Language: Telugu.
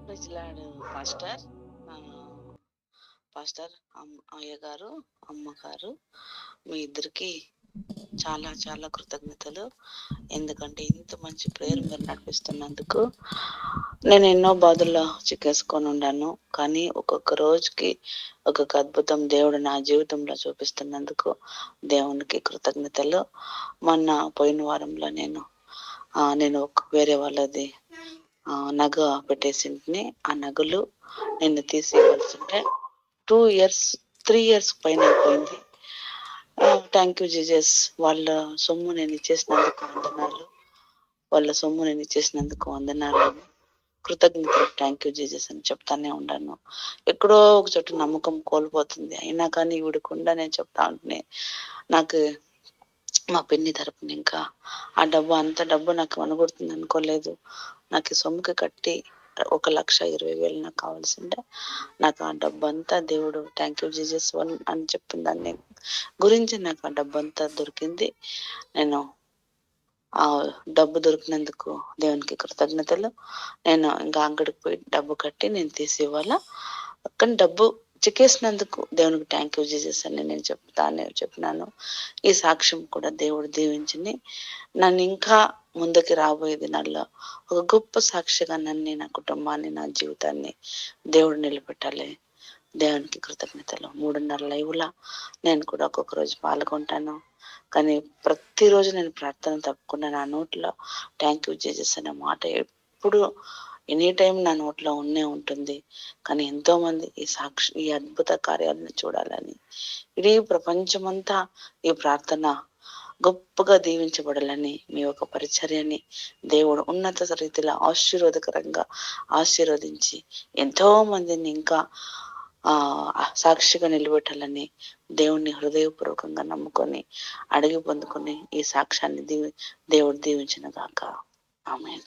ప్రైజ్లాడు పాస్టర్. పాస్టర్ అయ్యగారు, అమ్మగారు, మీ ఇద్దరికి చాలా చాలా కృతజ్ఞతలు. ఎందుకంటే ఇంత మంచి ప్రేయర్ మీరు నడిపిస్తున్నందుకు. నేను ఎన్నో బాధల్లో చిక్కేసుకొని ఉన్నాను, కానీ ఒక్కొక్క రోజుకి ఒక్కొక్క అద్భుతం దేవుడు నా జీవితంలో చూపిస్తున్నందుకు దేవునికి కృతజ్ఞతలు. మొన్న పోయిన వారంలో నేను వేరే వాళ్ళది నగ పెట్టేసింటిని. ఆ నగలు నిన్ను తీసి ఇవ్వాల్సింటే 3 ఇయర్స్ పైన అయిపోయింది. Thank you Jesus. వాళ్ళ సొమ్ము నేను ఇచ్చేసినందుకు వందనాలు. కృతజ్ఞతలు. థ్యాంక్ యూ జీజస్ అని చెప్తానే ఉన్నాను. ఎక్కడో ఒక చోట నమ్మకం కోల్పోతుంది, అయినా కానీ ఇవిడకుండా నేను చెప్తా ఉంటే నాకు మా పిన్ని తరపున ఇంకా అంత డబ్బు నాకు అనగొడుతుంది అనుకోలేదు. నాకు ఈ సొమ్ముకి కట్టి 1,20,000 నాకు కావాల్సిందే. నాకు ఆ డబ్బు అంతా దేవుడు థ్యాంక్ యూ జీజస్ అని చెప్పిన దాన్ని గురించి నాకు ఆ డబ్బు అంతా దొరికింది. నేను ఆ డబ్బు దొరికినందుకు దేవునికి కృతజ్ఞతలు. నేను ఇంకా అంగడికి పోయి డబ్బు కట్టి నేను తీసి ఇవ్వాలా, కానీ డబ్బు చిక్కేసినందుకు దేవునికి థ్యాంక్ యూ జీసస్ అని నేను చెప్పినాను. ఈ సాక్ష్యం కూడా దేవుడు దీవించింది. నన్ను ఇంకా ముందుకి రాబోయే దినాల్లో ఒక గొప్ప సాక్షిగా నన్ను, నా కుటుంబాన్ని, నా జీవితాన్ని దేవుడు నిలబెట్టాలి. దేవునికి కృతజ్ఞతలు. 3:30 లైవ్లా నేను కూడా ఒక్కొక్క రోజు పాల్గొంటాను, కానీ ప్రతిరోజు నేను ప్రార్థన తప్పకుండా నా నోట్లో థ్యాంక్ యూ జీసస్ అనే మాట ఎప్పుడు ఎనీ టైం నా నోట్లో ఉంటుంది. కానీ ఎంతో మంది ఈ అద్భుత కార్యాలను చూడాలని, ఇడీ ప్రపంచమంతా ఈ ప్రార్థన గొప్పగా దీవించబడాలని, మీ యొక్క పరిచర్యని దేవుడు ఉన్నత రీతిలో ఆశీర్వాదకరంగా ఆశీర్వదించి ఎంతో మందిని ఇంకా సాక్షిగా నిలబెట్టాలని దేవుణ్ణి హృదయపూర్వకంగా నమ్ముకొని అడిగి పొందుకొని ఈ సాక్ష్యాన్ని దేవుడు దీవించిన గాక. ఆమేన్.